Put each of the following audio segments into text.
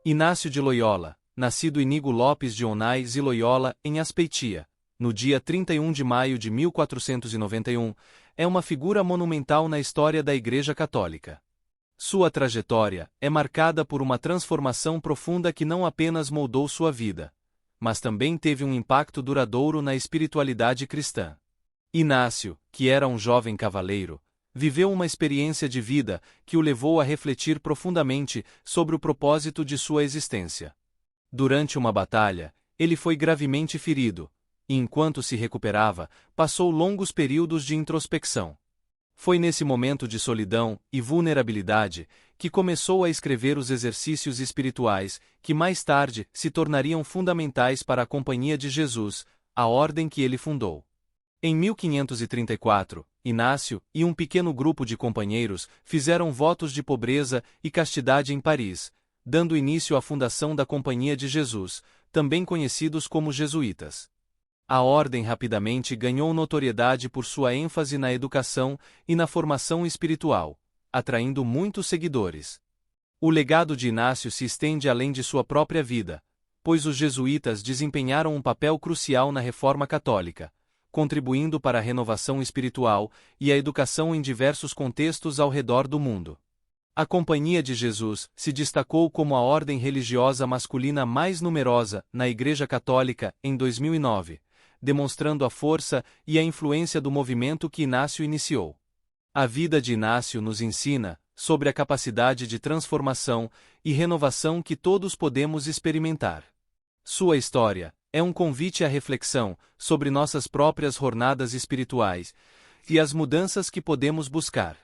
Inácio de Loyola, nascido Inígo Lopes de Onais e Loyola, em Azpeitia, no dia 31 de maio de 1491, é uma figura monumental na história da Igreja Católica. Sua trajetória é marcada por uma transformação profunda que não apenas moldou sua vida, mas também teve um impacto duradouro na espiritualidade cristã. Inácio, que era um jovem cavaleiro, viveu uma experiência de vida que o levou a refletir profundamente sobre o propósito de sua existência. Durante uma batalha, ele foi gravemente ferido, e enquanto se recuperava, passou longos períodos de introspecção. Foi nesse momento de solidão e vulnerabilidade que começou a escrever os exercícios espirituais que mais tarde se tornariam fundamentais para a Companhia de Jesus, a ordem que ele fundou. Em 1534, Inácio e um pequeno grupo de companheiros fizeram votos de pobreza e castidade em Paris, dando início à fundação da Companhia de Jesus, também conhecidos como jesuítas. A ordem rapidamente ganhou notoriedade por sua ênfase na educação e na formação espiritual, atraindo muitos seguidores. O legado de Inácio se estende além de sua própria vida, pois os jesuítas desempenharam um papel crucial na Reforma Católica, contribuindo para a renovação espiritual e a educação em diversos contextos ao redor do mundo. A Companhia de Jesus se destacou como a ordem religiosa masculina mais numerosa na Igreja Católica em 2009, demonstrando a força e a influência do movimento que Inácio iniciou. A vida de Inácio nos ensina sobre a capacidade de transformação e renovação que todos podemos experimentar. Sua história é um convite à reflexão sobre nossas próprias jornadas espirituais e as mudanças que podemos buscar.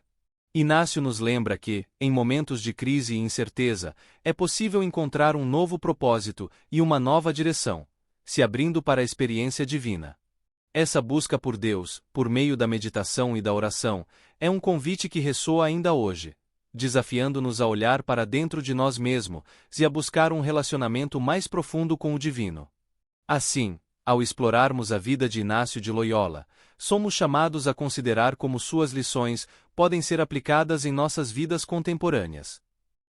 Inácio nos lembra que, em momentos de crise e incerteza, é possível encontrar um novo propósito e uma nova direção, se abrindo para a experiência divina. Essa busca por Deus, por meio da meditação e da oração, é um convite que ressoa ainda hoje, desafiando-nos a olhar para dentro de nós mesmos e a buscar um relacionamento mais profundo com o divino. Assim, ao explorarmos a vida de Inácio de Loyola, somos chamados a considerar como suas lições podem ser aplicadas em nossas vidas contemporâneas.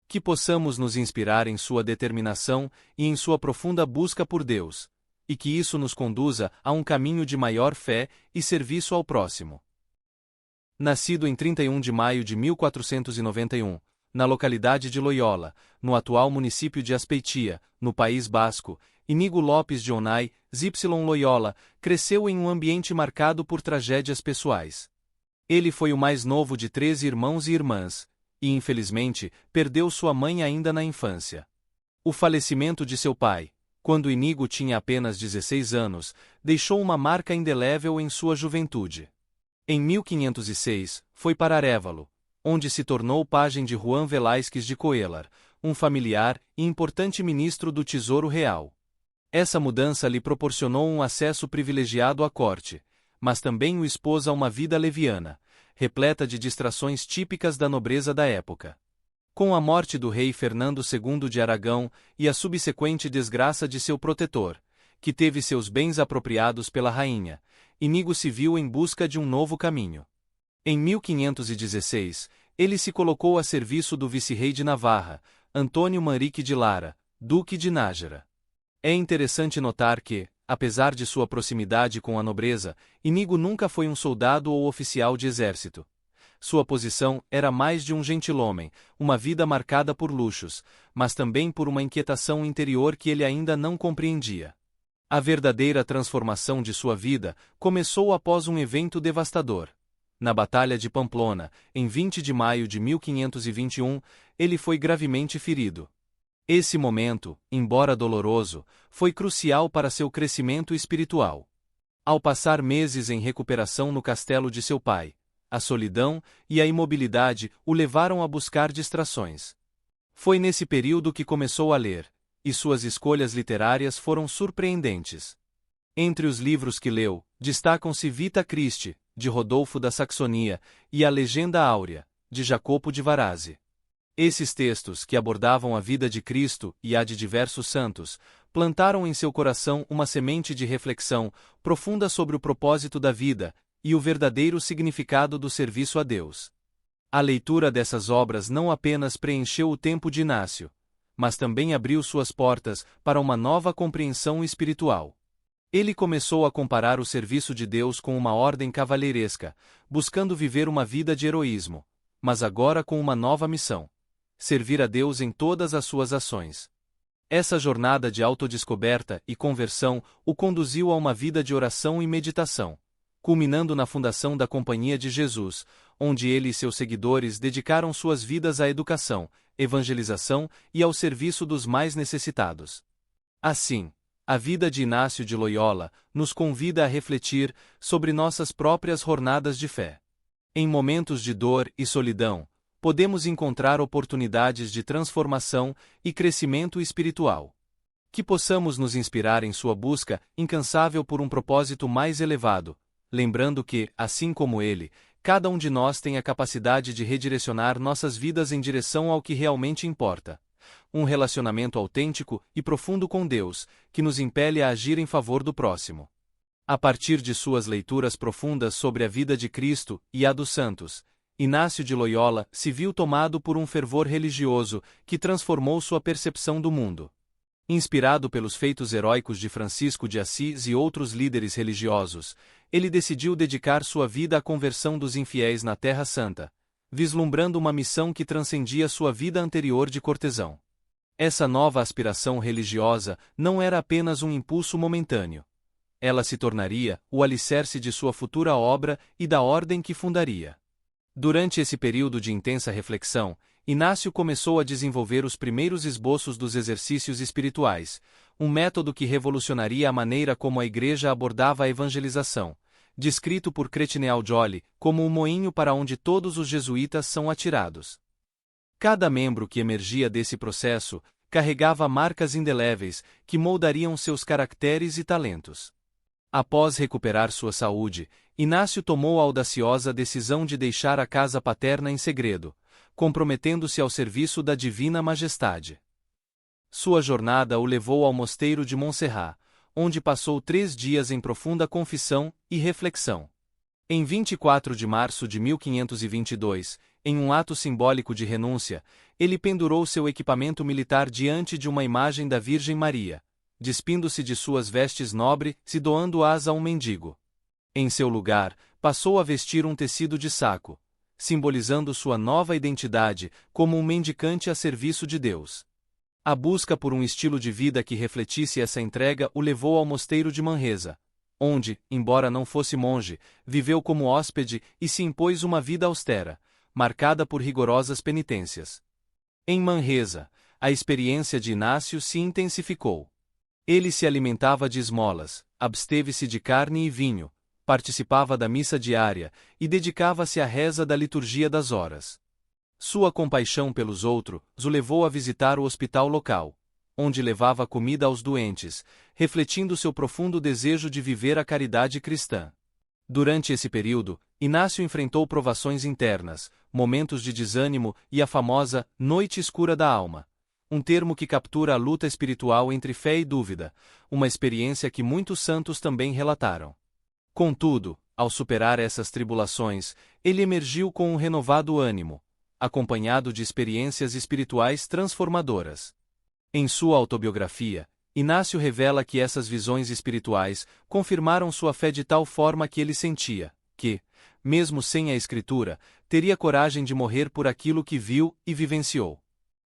Que possamos nos inspirar em sua determinação e em sua profunda busca por Deus, e que isso nos conduza a um caminho de maior fé e serviço ao próximo. Nascido em 31 de maio de 1491, na localidade de Loyola, no atual município de Azpeitia, no País Basco, Inígo Lopes de Onais Y Loyola cresceu em um ambiente marcado por tragédias pessoais. Ele foi o mais novo de 13 irmãos e irmãs, e infelizmente perdeu sua mãe ainda na infância. O falecimento de seu pai, quando Inígo tinha apenas 16 anos, deixou uma marca indelével em sua juventude. Em 1506, foi para Arévalo, onde se tornou pajem de Juan Velázquez de Coellar, um familiar e importante ministro do Tesouro Real. Essa mudança lhe proporcionou um acesso privilegiado à corte, mas também o expôs a uma vida leviana, repleta de distrações típicas da nobreza da época. Com a morte do rei Fernando II de Aragão e a subsequente desgraça de seu protetor, que teve seus bens apropriados pela rainha, Inígo se viu em busca de um novo caminho. Em 1516, ele se colocou a serviço do vice-rei de Navarra, Antônio Manrique de Lara, duque de Nájera. É interessante notar que, apesar de sua proximidade com a nobreza, Inígo nunca foi um soldado ou oficial de exército. Sua posição era mais de um gentilhomem, uma vida marcada por luxos, mas também por uma inquietação interior que ele ainda não compreendia. A verdadeira transformação de sua vida começou após um evento devastador. Na Batalha de Pamplona, em 20 de maio de 1521, ele foi gravemente ferido. Esse momento, embora doloroso, foi crucial para seu crescimento espiritual. Ao passar meses em recuperação no castelo de seu pai, a solidão e a imobilidade o levaram a buscar distrações. Foi nesse período que começou a ler, e suas escolhas literárias foram surpreendentes. Entre os livros que leu, destacam-se Vita Christi, de Rodolfo da Saxonia, e A Legenda Áurea, de Jacopo de Varazzi. Esses textos, que abordavam a vida de Cristo e a de diversos santos, plantaram em seu coração uma semente de reflexão profunda sobre o propósito da vida e o verdadeiro significado do serviço a Deus. A leitura dessas obras não apenas preencheu o tempo de Inácio, mas também abriu suas portas para uma nova compreensão espiritual. Ele começou a comparar o serviço de Deus com uma ordem cavalheiresca, buscando viver uma vida de heroísmo, mas agora com uma nova missão: servir a Deus em todas as suas ações. Essa jornada de autodescoberta e conversão o conduziu a uma vida de oração e meditação, culminando na fundação da Companhia de Jesus, onde ele e seus seguidores dedicaram suas vidas à educação, evangelização e ao serviço dos mais necessitados. Assim, a vida de Inácio de Loyola nos convida a refletir sobre nossas próprias jornadas de fé. Em momentos de dor e solidão, podemos encontrar oportunidades de transformação e crescimento espiritual. Que possamos nos inspirar em sua busca incansável por um propósito mais elevado, lembrando que, assim como ele, cada um de nós tem a capacidade de redirecionar nossas vidas em direção ao que realmente importa. Um relacionamento autêntico e profundo com Deus, que nos impele a agir em favor do próximo. A partir de suas leituras profundas sobre a vida de Cristo e a dos santos, Inácio de Loyola se viu tomado por um fervor religioso que transformou sua percepção do mundo. Inspirado pelos feitos heróicos de Francisco de Assis e outros líderes religiosos, ele decidiu dedicar sua vida à conversão dos infiéis na Terra Santa, vislumbrando uma missão que transcendia sua vida anterior de cortesão. Essa nova aspiração religiosa não era apenas um impulso momentâneo. Ela se tornaria o alicerce de sua futura obra e da ordem que fundaria. Durante esse período de intensa reflexão, Inácio começou a desenvolver os primeiros esboços dos exercícios espirituais, um método que revolucionaria a maneira como a Igreja abordava a evangelização, descrito por Cretneal Joly como um moinho para onde todos os jesuítas são atirados. Cada membro que emergia desse processo carregava marcas indeléveis que moldariam seus caracteres e talentos. Após recuperar sua saúde, Inácio tomou a audaciosa decisão de deixar a casa paterna em segredo, comprometendo-se ao serviço da Divina Majestade. Sua jornada o levou ao mosteiro de Montserrat, onde passou 3 dias em profunda confissão e reflexão. Em 24 de março de 1522, em um ato simbólico de renúncia, ele pendurou seu equipamento militar diante de uma imagem da Virgem Maria, despindo-se de suas vestes nobres e doando-as a um mendigo. Em seu lugar, passou a vestir um tecido de saco, simbolizando sua nova identidade como um mendicante a serviço de Deus. A busca por um estilo de vida que refletisse essa entrega o levou ao mosteiro de Manresa, onde, embora não fosse monge, viveu como hóspede e se impôs uma vida austera, marcada por rigorosas penitências. Em Manresa, a experiência de Inácio se intensificou. Ele se alimentava de esmolas, absteve-se de carne e vinho, participava da missa diária e dedicava-se à reza da liturgia das horas. Sua compaixão pelos outros o levou a visitar o hospital local, onde levava comida aos doentes, refletindo seu profundo desejo de viver a caridade cristã. Durante esse período, Inácio enfrentou provações internas, momentos de desânimo e a famosa noite escura da alma, um termo que captura a luta espiritual entre fé e dúvida, uma experiência que muitos santos também relataram. Contudo, ao superar essas tribulações, ele emergiu com um renovado ânimo, acompanhado de experiências espirituais transformadoras. Em sua autobiografia, Inácio revela que essas visões espirituais confirmaram sua fé de tal forma que ele sentia que, mesmo sem a Escritura, teria coragem de morrer por aquilo que viu e vivenciou.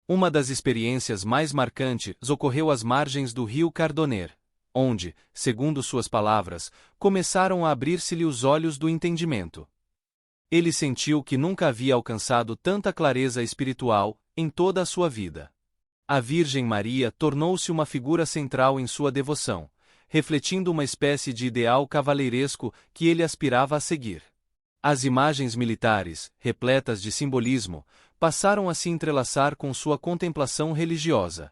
Uma das experiências mais marcantes ocorreu às margens do rio Cardoner, onde, segundo suas palavras, começaram a abrir-se-lhe os olhos do entendimento. Ele sentiu que nunca havia alcançado tanta clareza espiritual em toda a sua vida. A Virgem Maria tornou-se uma figura central em sua devoção, refletindo uma espécie de ideal cavalheiresco que ele aspirava a seguir. As imagens militares, repletas de simbolismo, passaram a se entrelaçar com sua contemplação religiosa.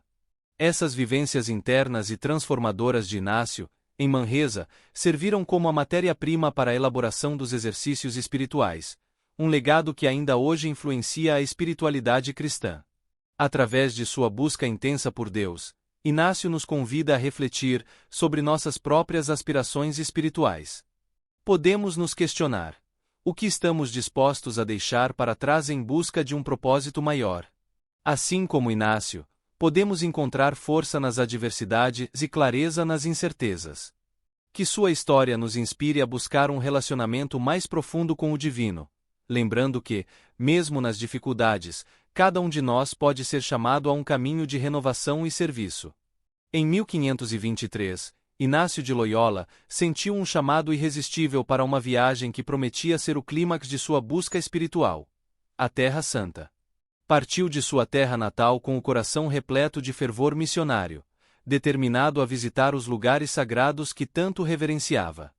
Essas vivências internas e transformadoras de Inácio, em Manresa, serviram como a matéria-prima para a elaboração dos exercícios espirituais, um legado que ainda hoje influencia a espiritualidade cristã. Através de sua busca intensa por Deus, Inácio nos convida a refletir sobre nossas próprias aspirações espirituais. Podemos nos questionar: o que estamos dispostos a deixar para trás em busca de um propósito maior? Assim como Inácio, podemos encontrar força nas adversidades e clareza nas incertezas. Que sua história nos inspire a buscar um relacionamento mais profundo com o divino, lembrando que, mesmo nas dificuldades, cada um de nós pode ser chamado a um caminho de renovação e serviço. Em 1523, Inácio de Loyola sentiu um chamado irresistível para uma viagem que prometia ser o clímax de sua busca espiritual: a Terra Santa. Partiu de sua terra natal com o coração repleto de fervor missionário, determinado a visitar os lugares sagrados que tanto reverenciava.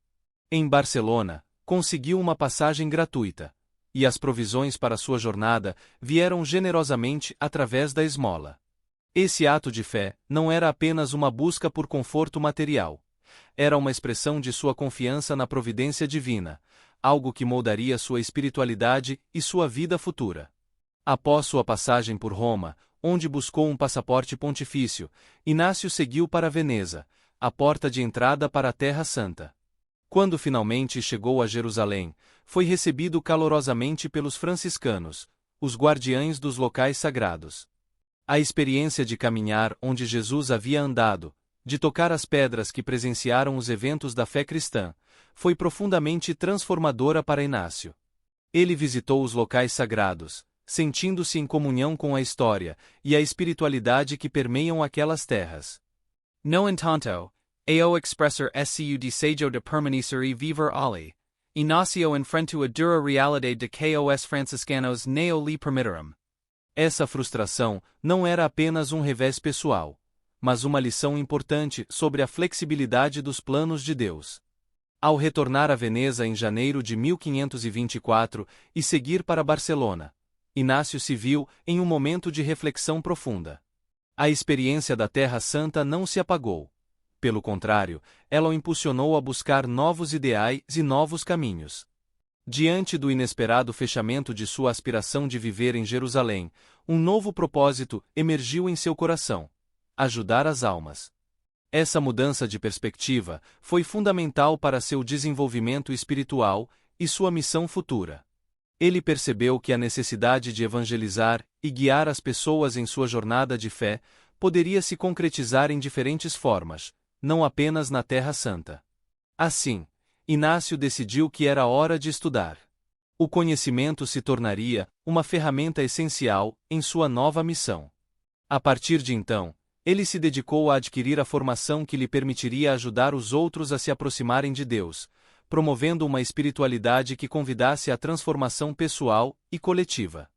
Em Barcelona, conseguiu uma passagem gratuita, e as provisões para sua jornada vieram generosamente através da esmola. Esse ato de fé não era apenas uma busca por conforto material. Era uma expressão de sua confiança na providência divina, algo que moldaria sua espiritualidade e sua vida futura. Após sua passagem por Roma, onde buscou um passaporte pontifício, Inácio seguiu para Veneza, a porta de entrada para a Terra Santa. Quando finalmente chegou a Jerusalém, foi recebido calorosamente pelos franciscanos, os guardiães dos locais sagrados. A experiência de caminhar onde Jesus havia andado, de tocar as pedras que presenciaram os eventos da fé cristã, foi profundamente transformadora para Inácio. Ele visitou os locais sagrados, sentindo-se em comunhão com a história e a espiritualidade que permeiam aquelas terras. No entanto, ao expressar seu desejo de permanecer e viver ali, Inácio enfrentou a dura realidade de que os franciscanos não lhe permitiram. Essa frustração não era apenas um revés pessoal, mas uma lição importante sobre a flexibilidade dos planos de Deus. Ao retornar a Veneza em janeiro de 1524 e seguir para Barcelona, Inácio se viu em um momento de reflexão profunda. A experiência da Terra Santa não se apagou. Pelo contrário, ela o impulsionou a buscar novos ideais e novos caminhos. Diante do inesperado fechamento de sua aspiração de viver em Jerusalém, um novo propósito emergiu em seu coração: ajudar as almas. Essa mudança de perspectiva foi fundamental para seu desenvolvimento espiritual e sua missão futura. Ele percebeu que a necessidade de evangelizar e guiar as pessoas em sua jornada de fé poderia se concretizar em diferentes formas, não apenas na Terra Santa. Assim, Inácio decidiu que era hora de estudar. O conhecimento se tornaria uma ferramenta essencial em sua nova missão. A partir de então, ele se dedicou a adquirir a formação que lhe permitiria ajudar os outros a se aproximarem de Deus, promovendo uma espiritualidade que convidasse à transformação pessoal e coletiva.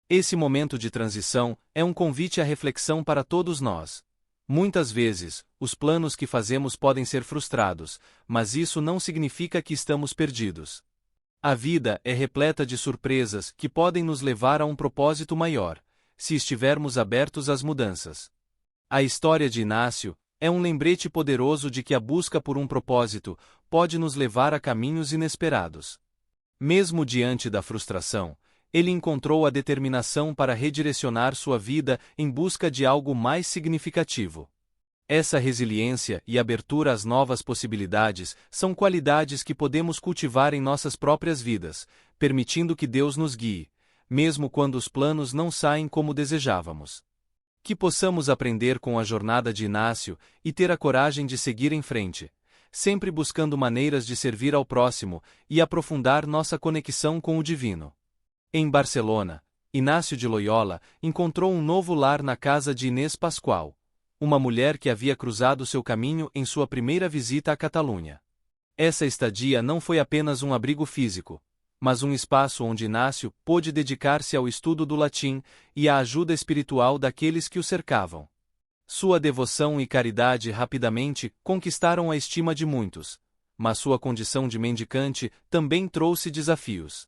Esse momento de transição é um convite à reflexão para todos nós. Muitas vezes, os planos que fazemos podem ser frustrados, mas isso não significa que estamos perdidos. A vida é repleta de surpresas que podem nos levar a um propósito maior, se estivermos abertos às mudanças. A história de Inácio é um lembrete poderoso de que a busca por um propósito pode nos levar a caminhos inesperados. Mesmo diante da frustração, ele encontrou a determinação para redirecionar sua vida em busca de algo mais significativo. Essa resiliência e abertura às novas possibilidades são qualidades que podemos cultivar em nossas próprias vidas, permitindo que Deus nos guie, mesmo quando os planos não saem como desejávamos. Que possamos aprender com a jornada de Inácio e ter a coragem de seguir em frente, sempre buscando maneiras de servir ao próximo e aprofundar nossa conexão com o divino. Em Barcelona, Inácio de Loyola encontrou um novo lar na casa de Inês Pascual, uma mulher que havia cruzado seu caminho em sua primeira visita à Catalunha. Essa estadia não foi apenas um abrigo físico, mas um espaço onde Inácio pôde dedicar-se ao estudo do latim e à ajuda espiritual daqueles que o cercavam. Sua devoção e caridade rapidamente conquistaram a estima de muitos, mas sua condição de mendicante também trouxe desafios.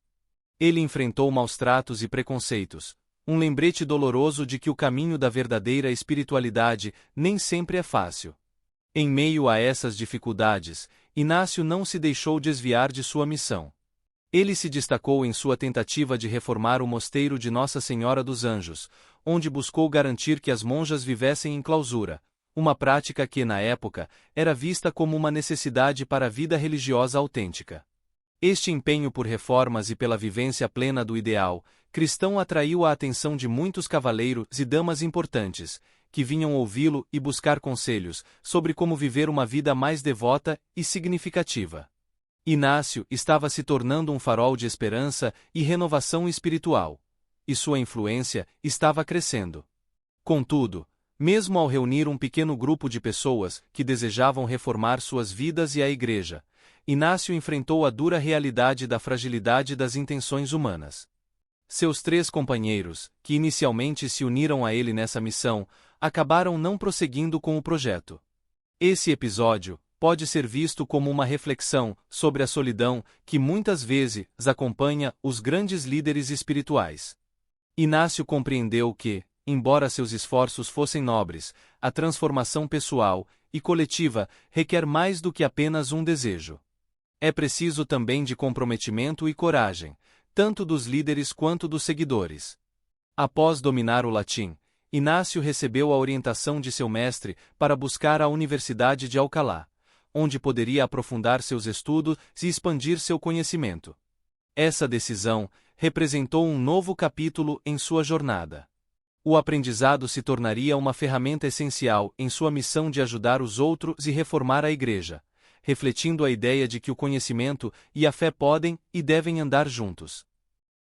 Ele enfrentou maus-tratos e preconceitos, um lembrete doloroso de que o caminho da verdadeira espiritualidade nem sempre é fácil. Em meio a essas dificuldades, Inácio não se deixou desviar de sua missão. Ele se destacou em sua tentativa de reformar o mosteiro de Nossa Senhora dos Anjos, onde buscou garantir que as monjas vivessem em clausura, uma prática que, na época, era vista como uma necessidade para a vida religiosa autêntica. Este empenho por reformas e pela vivência plena do ideal cristão atraiu a atenção de muitos cavaleiros e damas importantes, que vinham ouvi-lo e buscar conselhos sobre como viver uma vida mais devota e significativa. Inácio estava se tornando um farol de esperança e renovação espiritual, e sua influência estava crescendo. Contudo, mesmo ao reunir um pequeno grupo de pessoas que desejavam reformar suas vidas e a Igreja, Inácio enfrentou a dura realidade da fragilidade das intenções humanas. Seus 3 companheiros, que inicialmente se uniram a ele nessa missão, acabaram não prosseguindo com o projeto. Esse episódio pode ser visto como uma reflexão sobre a solidão que muitas vezes acompanha os grandes líderes espirituais. Inácio compreendeu que, embora seus esforços fossem nobres, a transformação pessoal e coletiva requer mais do que apenas um desejo. É preciso também de comprometimento e coragem, tanto dos líderes quanto dos seguidores. Após dominar o latim, Inácio recebeu a orientação de seu mestre para buscar a Universidade de Alcalá, onde poderia aprofundar seus estudos e expandir seu conhecimento. Essa decisão representou um novo capítulo em sua jornada. O aprendizado se tornaria uma ferramenta essencial em sua missão de ajudar os outros e reformar a Igreja, refletindo a ideia de que o conhecimento e a fé podem e devem andar juntos.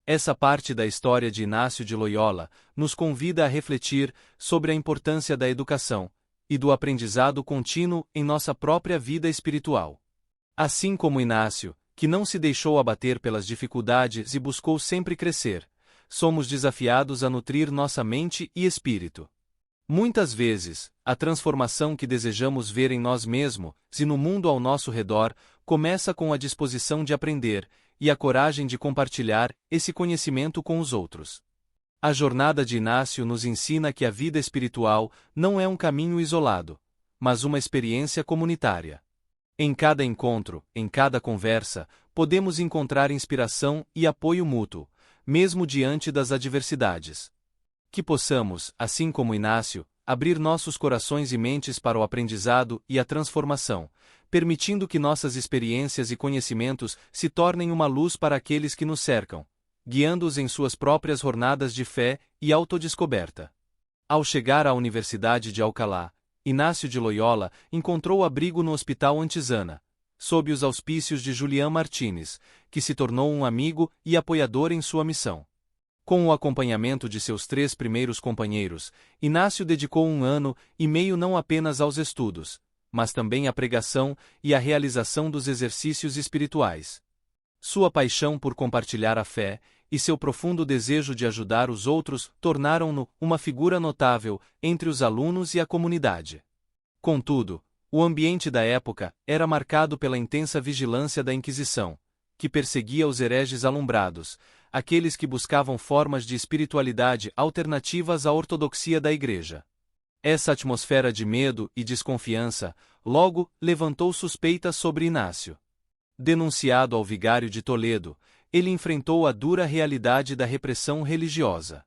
Essa parte da história de Inácio de Loyola nos convida a refletir sobre a importância da educação e do aprendizado contínuo em nossa própria vida espiritual. Assim como Inácio, que não se deixou abater pelas dificuldades e buscou sempre crescer, somos desafiados a nutrir nossa mente e espírito. Muitas vezes, a transformação que desejamos ver em nós mesmos e no mundo ao nosso redor começa com a disposição de aprender e a coragem de compartilhar esse conhecimento com os outros. A jornada de Inácio nos ensina que a vida espiritual não é um caminho isolado, mas uma experiência comunitária. Em cada encontro, em cada conversa, podemos encontrar inspiração e apoio mútuo, mesmo diante das adversidades. Que possamos, assim como Inácio, abrir nossos corações e mentes para o aprendizado e a transformação, permitindo que nossas experiências e conhecimentos se tornem uma luz para aqueles que nos cercam, guiando-os em suas próprias jornadas de fé e autodescoberta. Ao chegar à Universidade de Alcalá, Inácio de Loyola encontrou abrigo no Hospital Antisana, sob os auspícios de Julián Martínez, que se tornou um amigo e apoiador em sua missão. Com o acompanhamento de seus 3 primeiros companheiros, Inácio dedicou 1 ano e meio não apenas aos estudos, mas também à pregação e à realização dos exercícios espirituais. Sua paixão por compartilhar a fé e seu profundo desejo de ajudar os outros tornaram-no uma figura notável entre os alunos e a comunidade. Contudo, o ambiente da época era marcado pela intensa vigilância da Inquisição, que perseguia os hereges alumbrados, aqueles que buscavam formas de espiritualidade alternativas à ortodoxia da Igreja. Essa atmosfera de medo e desconfiança logo levantou suspeitas sobre Inácio. Denunciado ao vigário de Toledo, ele enfrentou a dura realidade da repressão religiosa.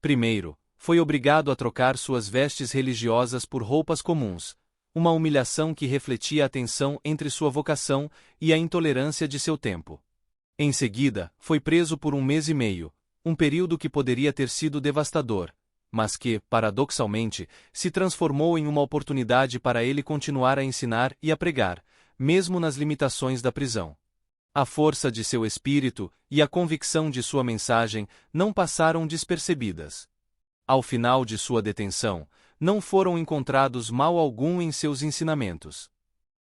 Primeiro, foi obrigado a trocar suas vestes religiosas por roupas comuns, uma humilhação que refletia a tensão entre sua vocação e a intolerância de seu tempo. Em seguida, foi preso por 1 mês e meio, um período que poderia ter sido devastador, mas que, paradoxalmente, se transformou em uma oportunidade para ele continuar a ensinar e a pregar, mesmo nas limitações da prisão. A força de seu espírito e a convicção de sua mensagem não passaram despercebidas. Ao final de sua detenção, não foram encontrados mal algum em seus ensinamentos.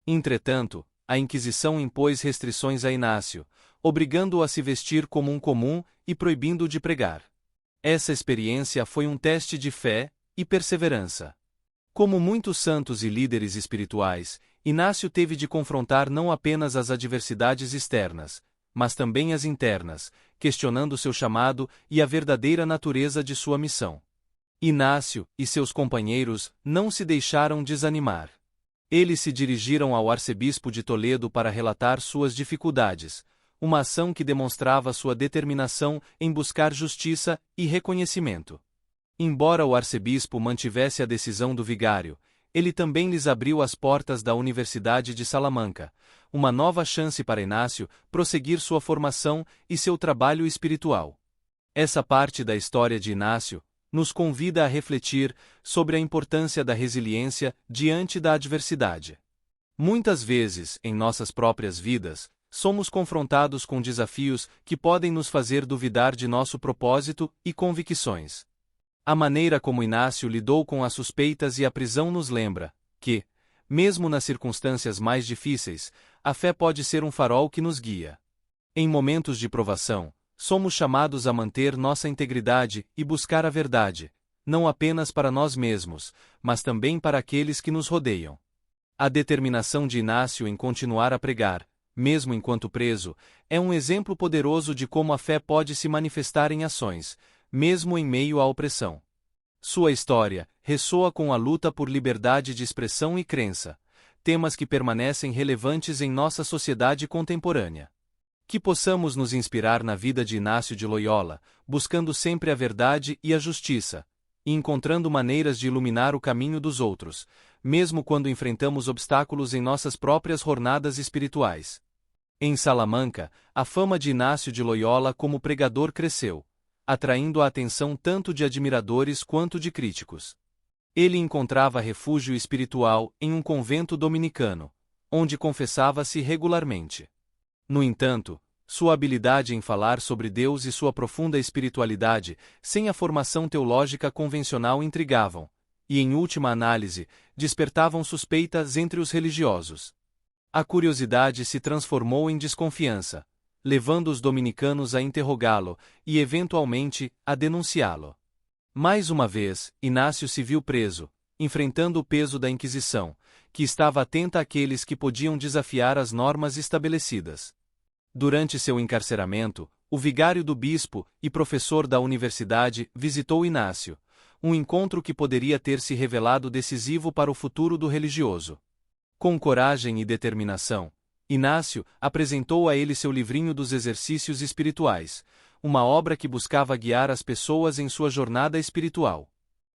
Entretanto, a Inquisição impôs restrições a Inácio, obrigando-o a se vestir como um comum e proibindo-o de pregar. Essa experiência foi um teste de fé e perseverança. Como muitos santos e líderes espirituais, Inácio teve de confrontar não apenas as adversidades externas, mas também as internas, questionando seu chamado e a verdadeira natureza de sua missão. Inácio e seus companheiros não se deixaram desanimar. Eles se dirigiram ao arcebispo de Toledo para relatar suas dificuldades, uma ação que demonstrava sua determinação em buscar justiça e reconhecimento. Embora o arcebispo mantivesse a decisão do vigário, ele também lhes abriu as portas da Universidade de Salamanca, uma nova chance para Inácio prosseguir sua formação e seu trabalho espiritual. Essa parte da história de Inácio nos convida a refletir sobre a importância da resiliência diante da adversidade. Muitas vezes, em nossas próprias vidas, somos confrontados com desafios que podem nos fazer duvidar de nosso propósito e convicções. A maneira como Inácio lidou com as suspeitas e a prisão nos lembra que, mesmo nas circunstâncias mais difíceis, a fé pode ser um farol que nos guia. Em momentos de provação, somos chamados a manter nossa integridade e buscar a verdade, não apenas para nós mesmos, mas também para aqueles que nos rodeiam. A determinação de Inácio em continuar a pregar, mesmo enquanto preso, é um exemplo poderoso de como a fé pode se manifestar em ações, mesmo em meio à opressão. Sua história ressoa com a luta por liberdade de expressão e crença, temas que permanecem relevantes em nossa sociedade contemporânea. Que possamos nos inspirar na vida de Inácio de Loyola, buscando sempre a verdade e a justiça, e encontrando maneiras de iluminar o caminho dos outros, mesmo quando enfrentamos obstáculos em nossas próprias jornadas espirituais. Em Salamanca, a fama de Inácio de Loyola como pregador cresceu, atraindo a atenção tanto de admiradores quanto de críticos. Ele encontrava refúgio espiritual em um convento dominicano, onde confessava-se regularmente. No entanto, sua habilidade em falar sobre Deus e sua profunda espiritualidade, sem a formação teológica convencional, intrigavam, e em última análise, despertavam suspeitas entre os religiosos. A curiosidade se transformou em desconfiança, levando os dominicanos a interrogá-lo e, eventualmente, a denunciá-lo. Mais uma vez, Inácio se viu preso, enfrentando o peso da Inquisição, que estava atenta àqueles que podiam desafiar as normas estabelecidas. Durante seu encarceramento, o vigário do bispo e professor da universidade visitou Inácio, um encontro que poderia ter se revelado decisivo para o futuro do religioso. Com coragem e determinação, Inácio apresentou a ele seu livrinho dos exercícios espirituais, uma obra que buscava guiar as pessoas em sua jornada espiritual.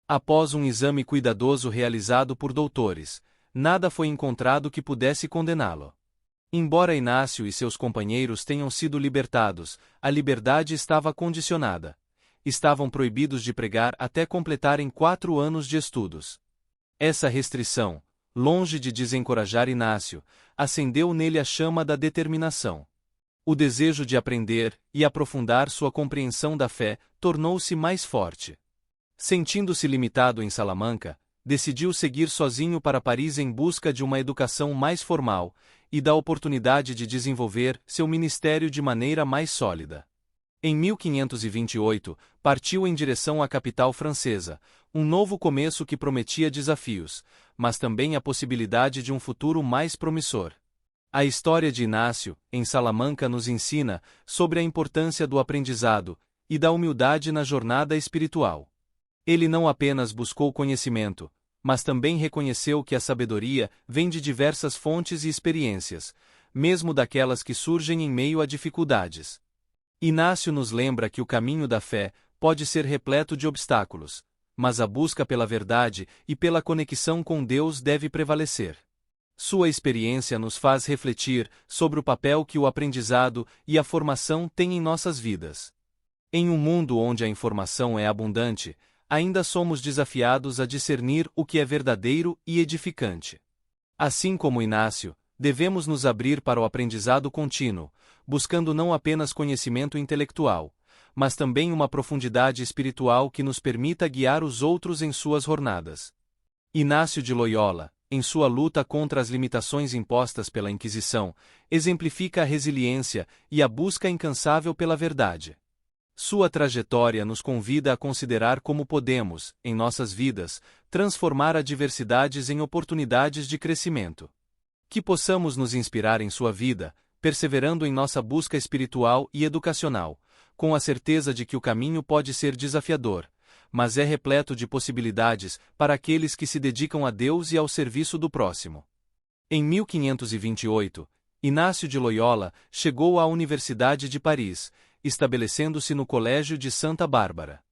Após um exame cuidadoso realizado por doutores, nada foi encontrado que pudesse condená-lo. Embora Inácio e seus companheiros tenham sido libertados, a liberdade estava condicionada. Estavam proibidos de pregar até completarem 4 anos de estudos. Essa restrição, longe de desencorajar Inácio, acendeu nele a chama da determinação. O desejo de aprender e aprofundar sua compreensão da fé tornou-se mais forte. Sentindo-se limitado em Salamanca, decidiu seguir sozinho para Paris em busca de uma educação mais formal e da oportunidade de desenvolver seu ministério de maneira mais sólida. Em 1528, partiu em direção à capital francesa, um novo começo que prometia desafios, mas também a possibilidade de um futuro mais promissor. A história de Inácio, em Salamanca, nos ensina sobre a importância do aprendizado e da humildade na jornada espiritual. Ele não apenas buscou conhecimento, mas também reconheceu que a sabedoria vem de diversas fontes e experiências, mesmo daquelas que surgem em meio a dificuldades. Inácio nos lembra que o caminho da fé pode ser repleto de obstáculos, mas a busca pela verdade e pela conexão com Deus deve prevalecer. Sua experiência nos faz refletir sobre o papel que o aprendizado e a formação têm em nossas vidas. Em um mundo onde a informação é abundante, ainda somos desafiados a discernir o que é verdadeiro e edificante. Assim como Inácio, devemos nos abrir para o aprendizado contínuo, buscando não apenas conhecimento intelectual, mas também uma profundidade espiritual que nos permita guiar os outros em suas jornadas. Inácio de Loyola, em sua luta contra as limitações impostas pela Inquisição, exemplifica a resiliência e a busca incansável pela verdade. Sua trajetória nos convida a considerar como podemos, em nossas vidas, transformar adversidades em oportunidades de crescimento. Que possamos nos inspirar em sua vida, perseverando em nossa busca espiritual e educacional, com a certeza de que o caminho pode ser desafiador, mas é repleto de possibilidades para aqueles que se dedicam a Deus e ao serviço do próximo. Em 1528, Inácio de Loyola chegou à Universidade de Paris, estabelecendo-se no Colégio de Santa Bárbara.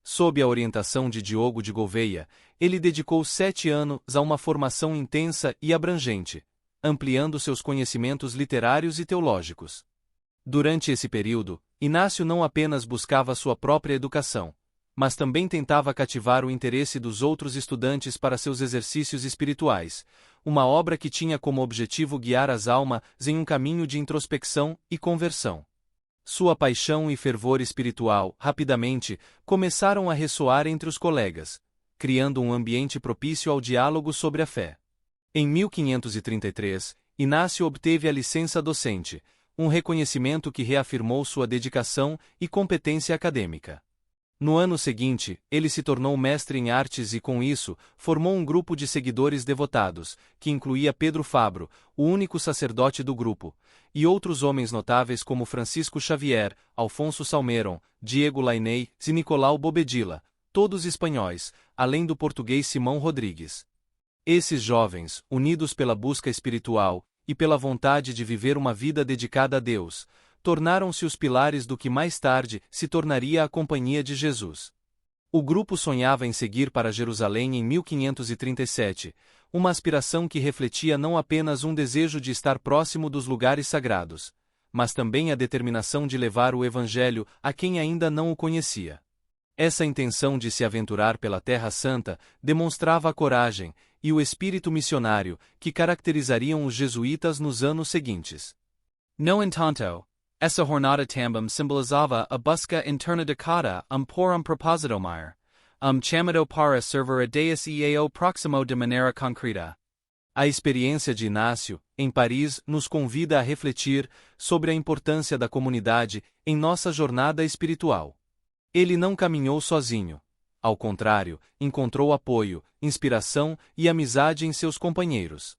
Sob a orientação de Diogo de Gouveia, ele dedicou 7 anos a uma formação intensa e abrangente, ampliando seus conhecimentos literários e teológicos. Durante esse período, Inácio não apenas buscava sua própria educação, mas também tentava cativar o interesse dos outros estudantes para seus exercícios espirituais, uma obra que tinha como objetivo guiar as almas em um caminho de introspecção e conversão. Sua paixão e fervor espiritual, rapidamente, começaram a ressoar entre os colegas, criando um ambiente propício ao diálogo sobre a fé. Em 1533, Inácio obteve a licença docente, um reconhecimento que reafirmou sua dedicação e competência acadêmica. No ano seguinte, ele se tornou mestre em artes e, com isso, formou um grupo de seguidores devotados, que incluía Pedro Fabro, o único sacerdote do grupo, e outros homens notáveis como Francisco Xavier, Alfonso Salmeron, Diego Lainey e Nicolau Bobedilla, todos espanhóis, além do português Simão Rodrigues. Esses jovens, unidos pela busca espiritual e pela vontade de viver uma vida dedicada a Deus, tornaram-se os pilares do que mais tarde se tornaria a Companhia de Jesus. O grupo sonhava em seguir para Jerusalém em 1537, uma aspiração que refletia não apenas um desejo de estar próximo dos lugares sagrados, mas também a determinação de levar o Evangelho a quem ainda não o conhecia. Essa intenção de se aventurar pela Terra Santa demonstrava a coragem e o espírito missionário que caracterizariam os jesuítas nos anos seguintes. No entanto, essa jornada também simbolizava a busca interna dedicada por propósito maior, chamado para servir a Deus e ao próximo de maneira concreta. A experiência de Inácio, em Paris, nos convida a refletir sobre a importância da comunidade em nossa jornada espiritual. Ele não caminhou sozinho. Ao contrário, encontrou apoio, inspiração e amizade em seus companheiros.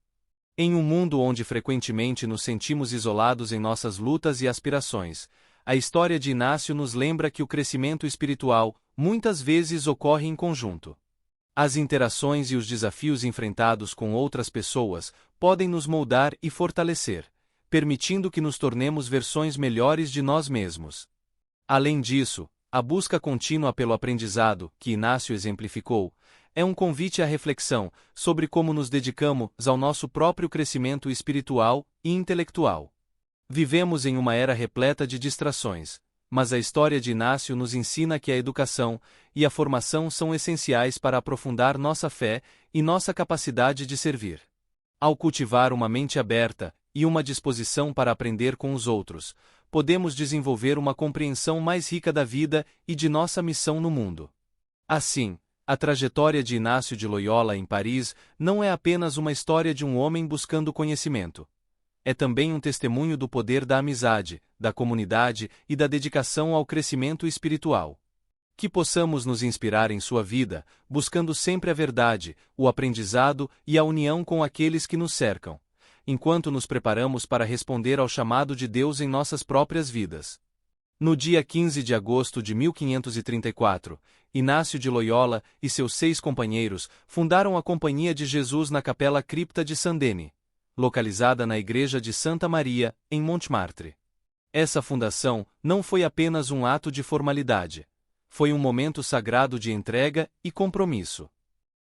Em um mundo onde frequentemente nos sentimos isolados em nossas lutas e aspirações, a história de Inácio nos lembra que o crescimento espiritual, muitas vezes, ocorre em conjunto. As interações e os desafios enfrentados com outras pessoas podem nos moldar e fortalecer, permitindo que nos tornemos versões melhores de nós mesmos. Além disso, a busca contínua pelo aprendizado, que Inácio exemplificou, é um convite à reflexão sobre como nos dedicamos ao nosso próprio crescimento espiritual e intelectual. Vivemos em uma era repleta de distrações, mas a história de Inácio nos ensina que a educação e a formação são essenciais para aprofundar nossa fé e nossa capacidade de servir. Ao cultivar uma mente aberta e uma disposição para aprender com os outros, podemos desenvolver uma compreensão mais rica da vida e de nossa missão no mundo. Assim, a trajetória de Inácio de Loyola em Paris não é apenas uma história de um homem buscando conhecimento. É também um testemunho do poder da amizade, da comunidade e da dedicação ao crescimento espiritual. Que possamos nos inspirar em sua vida, buscando sempre a verdade, o aprendizado e a união com aqueles que nos cercam, enquanto nos preparamos para responder ao chamado de Deus em nossas próprias vidas. No dia 15 de agosto de 1534, Inácio de Loyola e seus 6 companheiros fundaram a Companhia de Jesus na Capela Cripta de Saint-Denis, localizada na Igreja de Santa Maria, em Montmartre. Essa fundação não foi apenas um ato de formalidade. Foi um momento sagrado de entrega e compromisso.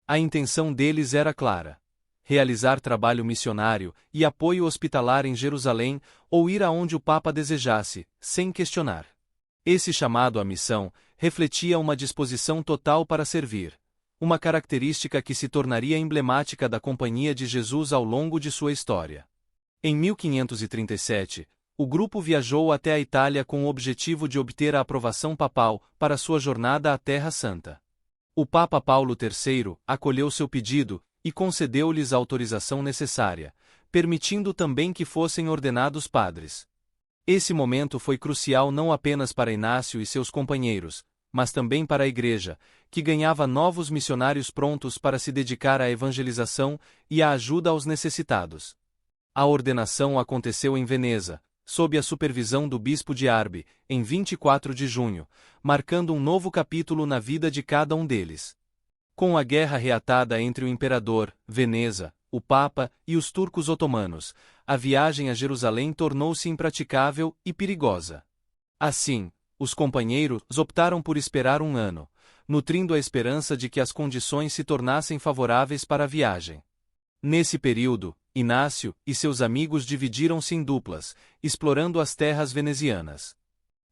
A intenção deles era clara: realizar trabalho missionário e apoio hospitalar em Jerusalém ou ir aonde o Papa desejasse, sem questionar. Esse chamado à missão refletia uma disposição total para servir, uma característica que se tornaria emblemática da Companhia de Jesus ao longo de sua história. Em 1537, o grupo viajou até a Itália com o objetivo de obter a aprovação papal para sua jornada à Terra Santa. O Papa Paulo III acolheu seu pedido e concedeu-lhes a autorização necessária, permitindo também que fossem ordenados padres. Esse momento foi crucial não apenas para Inácio e seus companheiros, mas também para a Igreja, que ganhava novos missionários prontos para se dedicar à evangelização e à ajuda aos necessitados. A ordenação aconteceu em Veneza, sob a supervisão do bispo de Arbi, em 24 de junho, marcando um novo capítulo na vida de cada um deles. Com a guerra reatada entre o imperador, Veneza, o Papa e os turcos otomanos, a viagem a Jerusalém tornou-se impraticável e perigosa. Assim, os companheiros optaram por esperar um ano, nutrindo a esperança de que as condições se tornassem favoráveis para a viagem. Nesse período, Inácio e seus amigos dividiram-se em duplas, explorando as terras venezianas.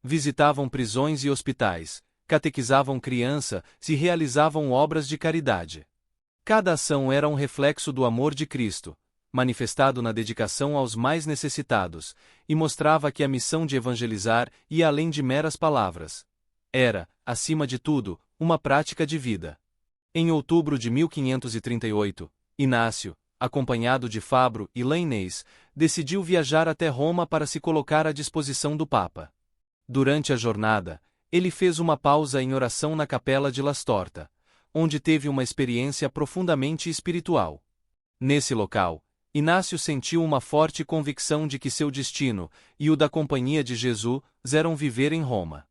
Visitavam prisões e hospitais, catequizavam crianças e realizavam obras de caridade. Cada ação era um reflexo do amor de Cristo, manifestado na dedicação aos mais necessitados, e mostrava que a missão de evangelizar ia além de meras palavras. Era, acima de tudo, uma prática de vida. Em outubro de 1538, Inácio, acompanhado de Fabro e Lainez, decidiu viajar até Roma para se colocar à disposição do Papa. Durante a jornada, ele fez uma pausa em oração na capela de La Storta, onde teve uma experiência profundamente espiritual. Nesse local, Inácio sentiu uma forte convicção de que seu destino, e o da Companhia de Jesus, eram viver em Roma.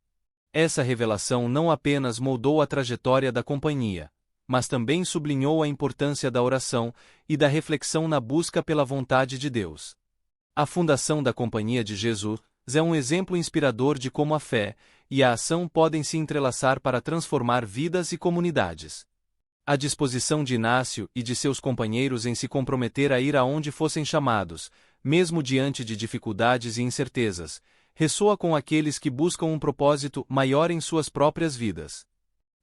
Essa revelação não apenas moldou a trajetória da Companhia, mas também sublinhou a importância da oração e da reflexão na busca pela vontade de Deus. A fundação da Companhia de Jesus é um exemplo inspirador de como a fé e a ação podem se entrelaçar para transformar vidas e comunidades. A disposição de Inácio e de seus companheiros em se comprometer a ir aonde fossem chamados, mesmo diante de dificuldades e incertezas, ressoa com aqueles que buscam um propósito maior em suas próprias vidas.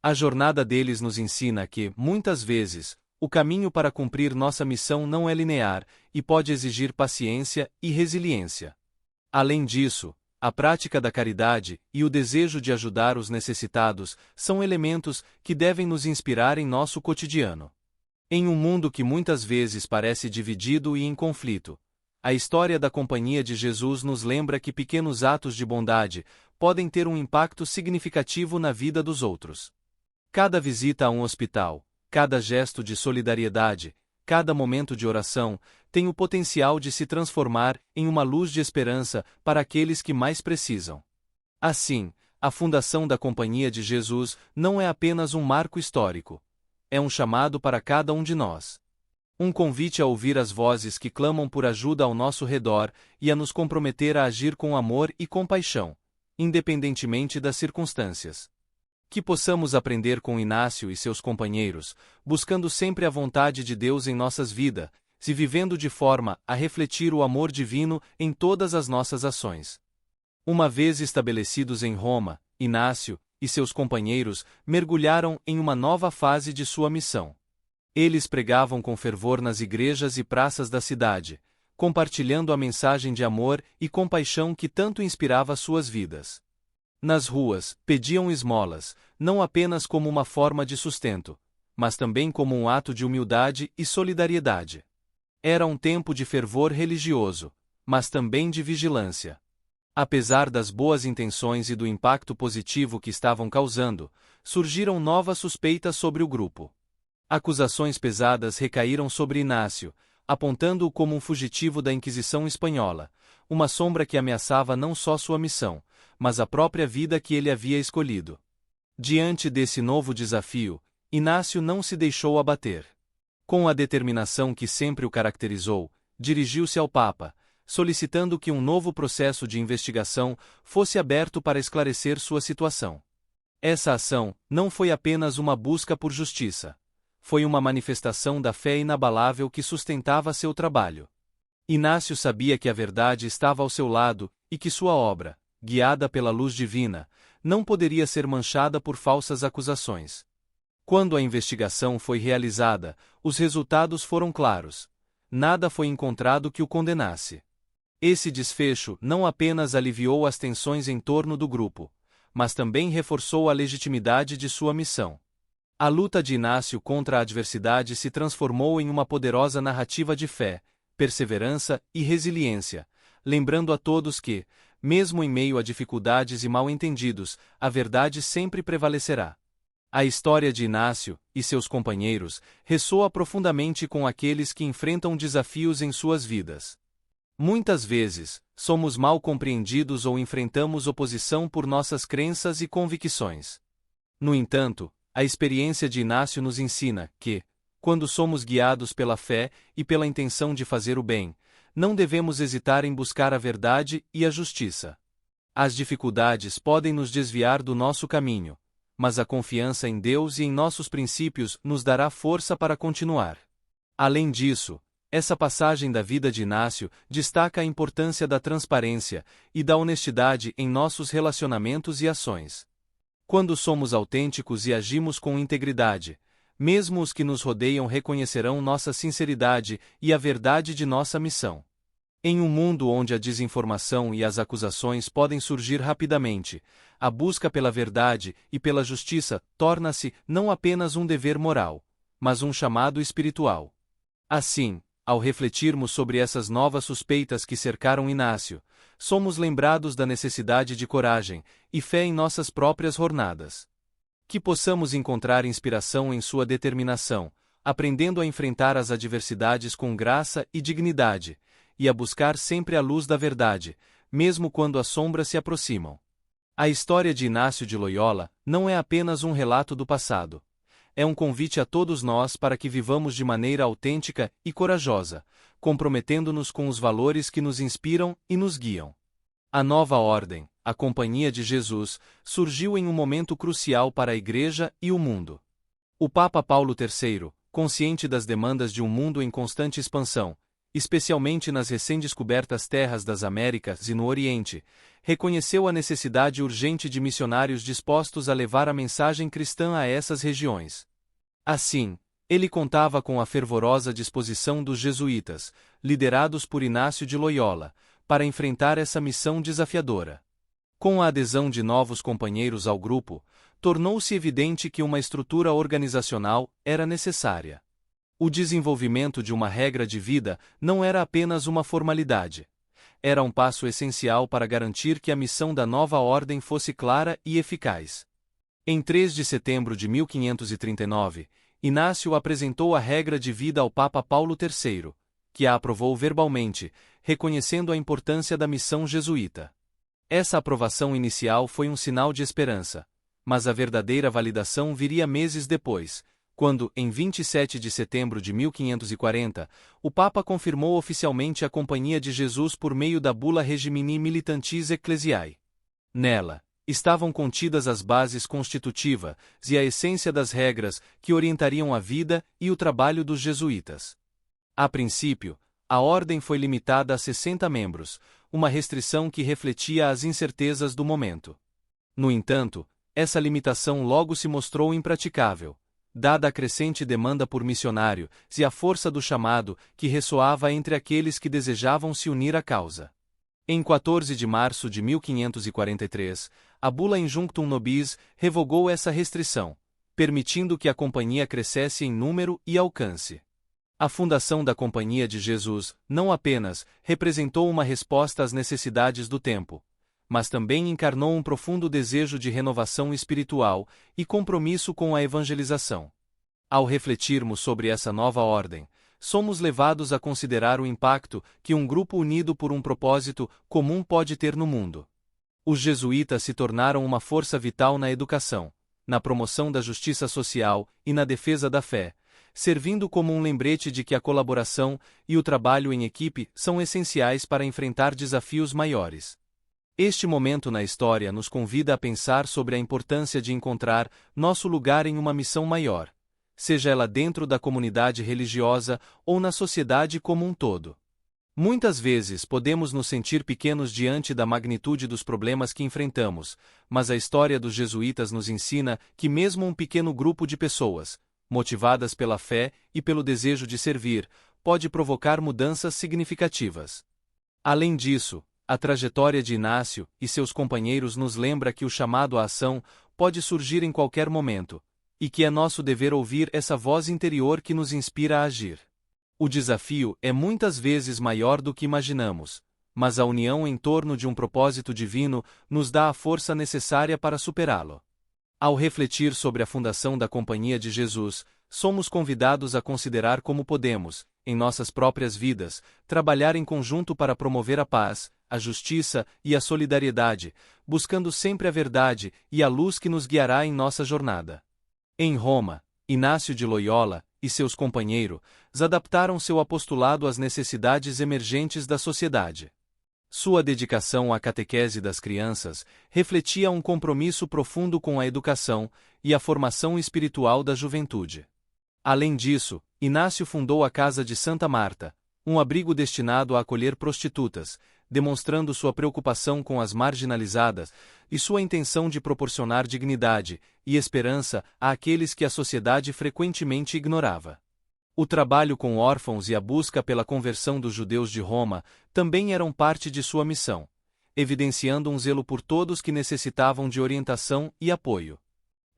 A jornada deles nos ensina que, muitas vezes, o caminho para cumprir nossa missão não é linear e pode exigir paciência e resiliência. Além disso, a prática da caridade e o desejo de ajudar os necessitados são elementos que devem nos inspirar em nosso cotidiano. Em um mundo que muitas vezes parece dividido e em conflito, a história da Companhia de Jesus nos lembra que pequenos atos de bondade podem ter um impacto significativo na vida dos outros. Cada visita a um hospital, cada gesto de solidariedade, cada momento de oração, tem o potencial de se transformar em uma luz de esperança para aqueles que mais precisam. Assim, a fundação da Companhia de Jesus não é apenas um marco histórico. É um chamado para cada um de nós. Um convite a ouvir as vozes que clamam por ajuda ao nosso redor e a nos comprometer a agir com amor e compaixão, independentemente das circunstâncias. Que possamos aprender com Inácio e seus companheiros, buscando sempre a vontade de Deus em nossas vidas, se vivendo de forma a refletir o amor divino em todas as nossas ações. Uma vez estabelecidos em Roma, Inácio e seus companheiros mergulharam em uma nova fase de sua missão. Eles pregavam com fervor nas igrejas e praças da cidade, compartilhando a mensagem de amor e compaixão que tanto inspirava suas vidas. Nas ruas, pediam esmolas, não apenas como uma forma de sustento, mas também como um ato de humildade e solidariedade. Era um tempo de fervor religioso, mas também de vigilância. Apesar das boas intenções e do impacto positivo que estavam causando, surgiram novas suspeitas sobre o grupo. Acusações pesadas recaíram sobre Inácio, apontando-o como um fugitivo da Inquisição espanhola, uma sombra que ameaçava não só sua missão, mas a própria vida que ele havia escolhido. Diante desse novo desafio, Inácio não se deixou abater. Com a determinação que sempre o caracterizou, dirigiu-se ao Papa, solicitando que um novo processo de investigação fosse aberto para esclarecer sua situação. Essa ação não foi apenas uma busca por justiça. Foi uma manifestação da fé inabalável que sustentava seu trabalho. Inácio sabia que a verdade estava ao seu lado e que sua obra, guiada pela luz divina, não poderia ser manchada por falsas acusações. Quando a investigação foi realizada, os resultados foram claros. Nada foi encontrado que o condenasse. Esse desfecho não apenas aliviou as tensões em torno do grupo, mas também reforçou a legitimidade de sua missão. A luta de Inácio contra a adversidade se transformou em uma poderosa narrativa de fé, perseverança e resiliência, lembrando a todos que, mesmo em meio a dificuldades e mal-entendidos, a verdade sempre prevalecerá. A história de Inácio e seus companheiros ressoa profundamente com aqueles que enfrentam desafios em suas vidas. Muitas vezes, somos mal compreendidos ou enfrentamos oposição por nossas crenças e convicções. No entanto, a experiência de Inácio nos ensina que, quando somos guiados pela fé e pela intenção de fazer o bem, não devemos hesitar em buscar a verdade e a justiça. As dificuldades podem nos desviar do nosso caminho, mas a confiança em Deus e em nossos princípios nos dará força para continuar. Além disso, essa passagem da vida de Inácio destaca a importância da transparência e da honestidade em nossos relacionamentos e ações. Quando somos autênticos e agimos com integridade, mesmo os que nos rodeiam reconhecerão nossa sinceridade e a verdade de nossa missão. Em um mundo onde a desinformação e as acusações podem surgir rapidamente, a busca pela verdade e pela justiça torna-se não apenas um dever moral, mas um chamado espiritual. Assim, ao refletirmos sobre essas novas suspeitas que cercaram Inácio, somos lembrados da necessidade de coragem e fé em nossas próprias jornadas. Que possamos encontrar inspiração em sua determinação, aprendendo a enfrentar as adversidades com graça e dignidade, e a buscar sempre a luz da verdade, mesmo quando as sombras se aproximam. A história de Inácio de Loyola não é apenas um relato do passado. É um convite a todos nós para que vivamos de maneira autêntica e corajosa, comprometendo-nos com os valores que nos inspiram e nos guiam. A nova ordem, a Companhia de Jesus, surgiu em um momento crucial para a Igreja e o mundo. O Papa Paulo III, consciente das demandas de um mundo em constante expansão, especialmente nas recém-descobertas terras das Américas e no Oriente, reconheceu a necessidade urgente de missionários dispostos a levar a mensagem cristã a essas regiões. Assim, ele contava com a fervorosa disposição dos jesuítas, liderados por Inácio de Loyola, para enfrentar essa missão desafiadora. Com a adesão de novos companheiros ao grupo, tornou-se evidente que uma estrutura organizacional era necessária. O desenvolvimento de uma regra de vida não era apenas uma formalidade. Era um passo essencial para garantir que a missão da nova ordem fosse clara e eficaz. Em 3 de setembro de 1539, Inácio apresentou a regra de vida ao Papa Paulo III, que a aprovou verbalmente, reconhecendo a importância da missão jesuíta. Essa aprovação inicial foi um sinal de esperança, mas a verdadeira validação viria meses depois, quando, em 27 de setembro de 1540, o Papa confirmou oficialmente a Companhia de Jesus por meio da Bula Regimini Militantis Ecclesiae. Nela, estavam contidas as bases constitutivas e a essência das regras que orientariam a vida e o trabalho dos jesuítas. A princípio, a ordem foi limitada a 60 membros, uma restrição que refletia as incertezas do momento. No entanto, essa limitação logo se mostrou impraticável, dada a crescente demanda por missionário e a força do chamado que ressoava entre aqueles que desejavam se unir à causa. Em 14 de março de 1543, a Bula Injunctum Nobis revogou essa restrição, permitindo que a companhia crescesse em número e alcance. A fundação da Companhia de Jesus não apenas representou uma resposta às necessidades do tempo, mas também encarnou um profundo desejo de renovação espiritual e compromisso com a evangelização. Ao refletirmos sobre essa nova ordem, somos levados a considerar o impacto que um grupo unido por um propósito comum pode ter no mundo. Os jesuítas se tornaram uma força vital na educação, na promoção da justiça social e na defesa da fé, servindo como um lembrete de que a colaboração e o trabalho em equipe são essenciais para enfrentar desafios maiores. Este momento na história nos convida a pensar sobre a importância de encontrar nosso lugar em uma missão maior, seja ela dentro da comunidade religiosa ou na sociedade como um todo. Muitas vezes podemos nos sentir pequenos diante da magnitude dos problemas que enfrentamos, mas a história dos jesuítas nos ensina que mesmo um pequeno grupo de pessoas, motivadas pela fé e pelo desejo de servir, pode provocar mudanças significativas. Além disso, a trajetória de Inácio e seus companheiros nos lembra que o chamado à ação pode surgir em qualquer momento, e que é nosso dever ouvir essa voz interior que nos inspira a agir. O desafio é muitas vezes maior do que imaginamos, mas a união em torno de um propósito divino nos dá a força necessária para superá-lo. Ao refletir sobre a fundação da Companhia de Jesus, somos convidados a considerar como podemos, em nossas próprias vidas, trabalhar em conjunto para promover a paz, a justiça e a solidariedade, buscando sempre a verdade e a luz que nos guiará em nossa jornada. Em Roma, Inácio de Loyola e seus companheiros adaptaram seu apostolado às necessidades emergentes da sociedade. Sua dedicação à catequese das crianças refletia um compromisso profundo com a educação e a formação espiritual da juventude. Além disso, Inácio fundou a Casa de Santa Marta, um abrigo destinado a acolher prostitutas, demonstrando sua preocupação com as marginalizadas e sua intenção de proporcionar dignidade e esperança àqueles que a sociedade frequentemente ignorava. O trabalho com órfãos e a busca pela conversão dos judeus de Roma também eram parte de sua missão, evidenciando um zelo por todos que necessitavam de orientação e apoio.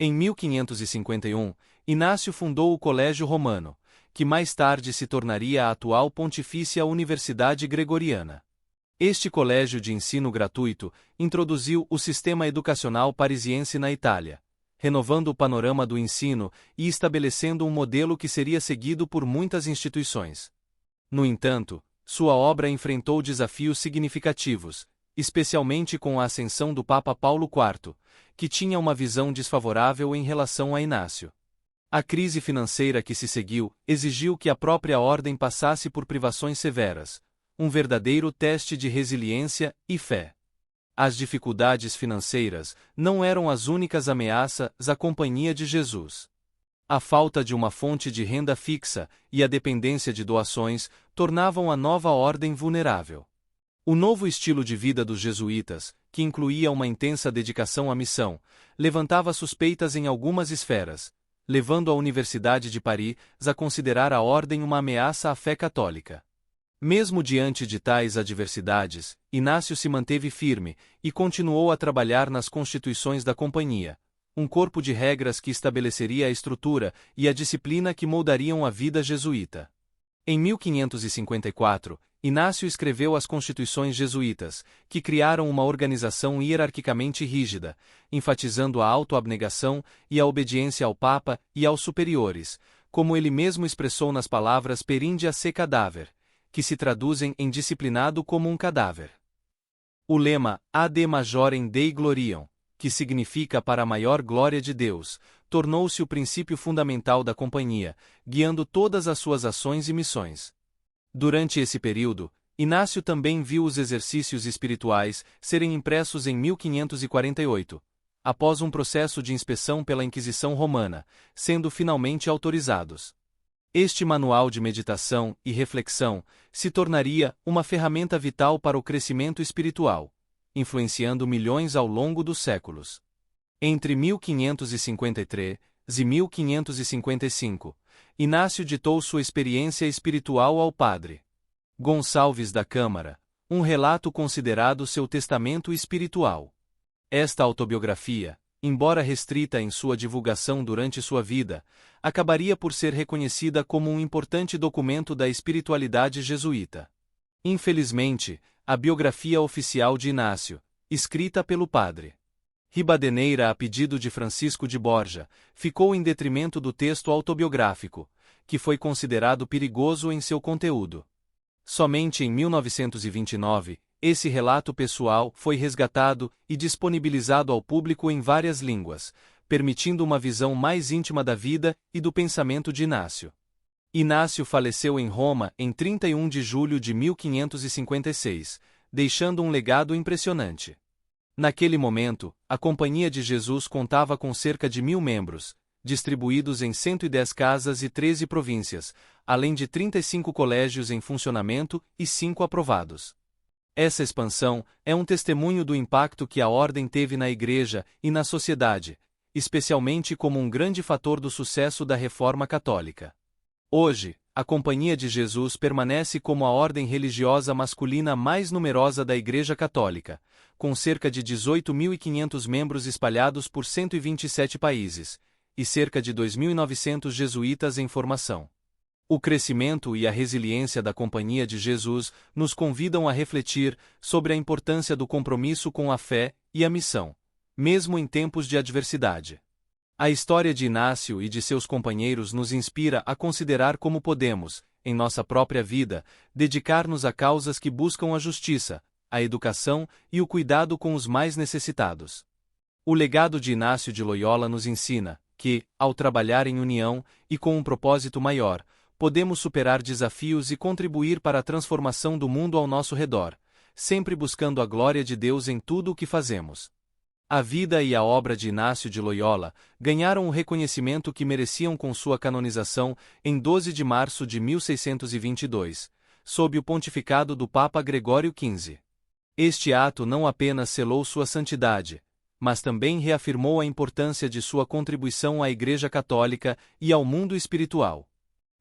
Em 1551, Inácio fundou o Colégio Romano, que mais tarde se tornaria a atual Pontifícia Universidade Gregoriana. Este colégio de ensino gratuito introduziu o sistema educacional parisiense na Itália, renovando o panorama do ensino e estabelecendo um modelo que seria seguido por muitas instituições. No entanto, sua obra enfrentou desafios significativos, especialmente com a ascensão do Papa Paulo IV, que tinha uma visão desfavorável em relação a Inácio. A crise financeira que se seguiu exigiu que a própria ordem passasse por privações severas, um verdadeiro teste de resiliência e fé. As dificuldades financeiras não eram as únicas ameaças à Companhia de Jesus. A falta de uma fonte de renda fixa e a dependência de doações tornavam a nova ordem vulnerável. O novo estilo de vida dos jesuítas, que incluía uma intensa dedicação à missão, levantava suspeitas em algumas esferas, levando a Universidade de Paris a considerar a ordem uma ameaça à fé católica. Mesmo diante de tais adversidades, Inácio se manteve firme e continuou a trabalhar nas constituições da Companhia, um corpo de regras que estabeleceria a estrutura e a disciplina que moldariam a vida jesuíta. Em 1554, Inácio escreveu as Constituições Jesuítas, que criaram uma organização hierarquicamente rígida, enfatizando a autoabnegação e a obediência ao Papa e aos superiores, como ele mesmo expressou nas palavras Perendia se cadáver, que se traduzem em disciplinado como um cadáver. O lema Ad majorem Dei gloriam, que significa para a maior glória de Deus, tornou-se o princípio fundamental da Companhia, guiando todas as suas ações e missões. Durante esse período, Inácio também viu os exercícios espirituais serem impressos em 1548, após um processo de inspeção pela Inquisição Romana, sendo finalmente autorizados. Este manual de meditação e reflexão se tornaria uma ferramenta vital para o crescimento espiritual, influenciando milhões ao longo dos séculos. Entre 1553 e 1555, Inácio ditou sua experiência espiritual ao padre Gonçalves da Câmara, um relato considerado seu testamento espiritual. Esta autobiografia, embora restrita em sua divulgação durante sua vida, acabaria por ser reconhecida como um importante documento da espiritualidade jesuíta. Infelizmente, a biografia oficial de Inácio, escrita pelo padre Ribadeneira a pedido de Francisco de Borja, ficou em detrimento do texto autobiográfico, que foi considerado perigoso em seu conteúdo. Somente em 1929, esse relato pessoal foi resgatado e disponibilizado ao público em várias línguas, permitindo uma visão mais íntima da vida e do pensamento de Inácio. Inácio faleceu em Roma em 31 de julho de 1556, deixando um legado impressionante. Naquele momento, a Companhia de Jesus contava com cerca de 1.000 membros, distribuídos em 110 casas e 13 províncias, além de 35 colégios em funcionamento e 5 aprovados. Essa expansão é um testemunho do impacto que a ordem teve na Igreja e na sociedade, especialmente como um grande fator do sucesso da Reforma Católica. Hoje, a Companhia de Jesus permanece como a ordem religiosa masculina mais numerosa da Igreja Católica, com cerca de 18.500 membros espalhados por 127 países, e cerca de 2.900 jesuítas em formação. O crescimento e a resiliência da Companhia de Jesus nos convidam a refletir sobre a importância do compromisso com a fé e a missão, mesmo em tempos de adversidade. A história de Inácio e de seus companheiros nos inspira a considerar como podemos, em nossa própria vida, dedicar-nos a causas que buscam a justiça, a educação e o cuidado com os mais necessitados. O legado de Inácio de Loyola nos ensina que, ao trabalhar em união e com um propósito maior, podemos superar desafios e contribuir para a transformação do mundo ao nosso redor, sempre buscando a glória de Deus em tudo o que fazemos. A vida e a obra de Inácio de Loyola ganharam o reconhecimento que mereciam com sua canonização em 12 de março de 1622, sob o pontificado do Papa Gregório XV. Este ato não apenas selou sua santidade, mas também reafirmou a importância de sua contribuição à Igreja Católica e ao mundo espiritual.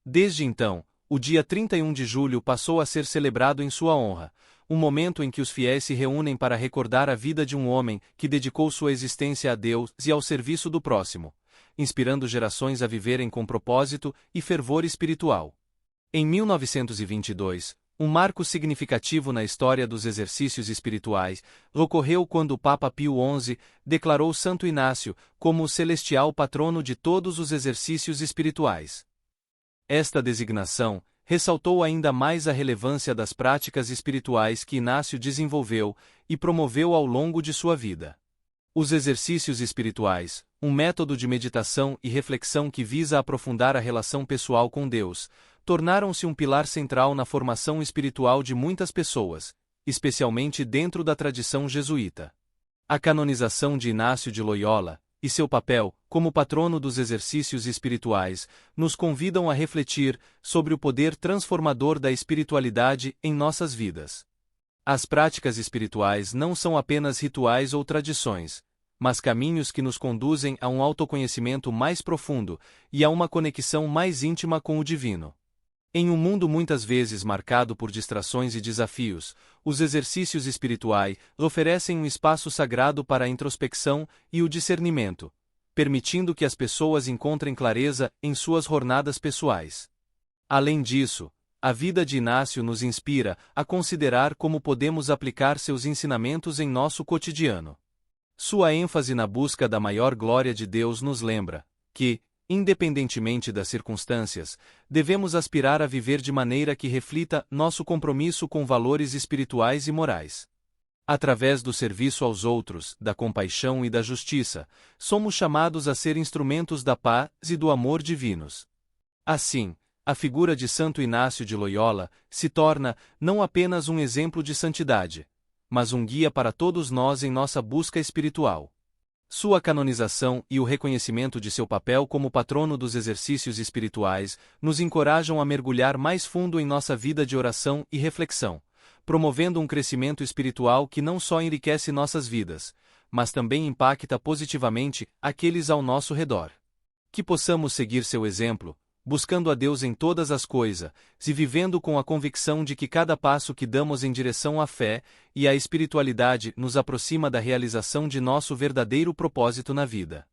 Desde então, o dia 31 de julho passou a ser celebrado em sua honra, um momento em que os fiéis se reúnem para recordar a vida de um homem que dedicou sua existência a Deus e ao serviço do próximo, inspirando gerações a viverem com propósito e fervor espiritual. Em 1922, um marco significativo na história dos exercícios espirituais ocorreu quando o Papa Pio XI declarou Santo Inácio como o celestial patrono de todos os exercícios espirituais. Esta designação ressaltou ainda mais a relevância das práticas espirituais que Inácio desenvolveu e promoveu ao longo de sua vida. Os exercícios espirituais, um método de meditação e reflexão que visa aprofundar a relação pessoal com Deus, tornaram-se um pilar central na formação espiritual de muitas pessoas, especialmente dentro da tradição jesuíta. A canonização de Inácio de Loyola e seu papel como patrono dos exercícios espirituais nos convidam a refletir sobre o poder transformador da espiritualidade em nossas vidas. As práticas espirituais não são apenas rituais ou tradições, mas caminhos que nos conduzem a um autoconhecimento mais profundo e a uma conexão mais íntima com o divino. Em um mundo muitas vezes marcado por distrações e desafios, os exercícios espirituais oferecem um espaço sagrado para a introspecção e o discernimento, permitindo que as pessoas encontrem clareza em suas jornadas pessoais. Além disso, a vida de Inácio nos inspira a considerar como podemos aplicar seus ensinamentos em nosso cotidiano. Sua ênfase na busca da maior glória de Deus nos lembra que, independentemente das circunstâncias, devemos aspirar a viver de maneira que reflita nosso compromisso com valores espirituais e morais. Através do serviço aos outros, da compaixão e da justiça, somos chamados a ser instrumentos da paz e do amor divinos. Assim, a figura de Santo Inácio de Loyola se torna não apenas um exemplo de santidade, mas um guia para todos nós em nossa busca espiritual. Sua canonização e o reconhecimento de seu papel como patrono dos exercícios espirituais nos encorajam a mergulhar mais fundo em nossa vida de oração e reflexão, promovendo um crescimento espiritual que não só enriquece nossas vidas, mas também impacta positivamente aqueles ao nosso redor. Que possamos seguir seu exemplo, buscando a Deus em todas as coisas, e vivendo com a convicção de que cada passo que damos em direção à fé e à espiritualidade nos aproxima da realização de nosso verdadeiro propósito na vida.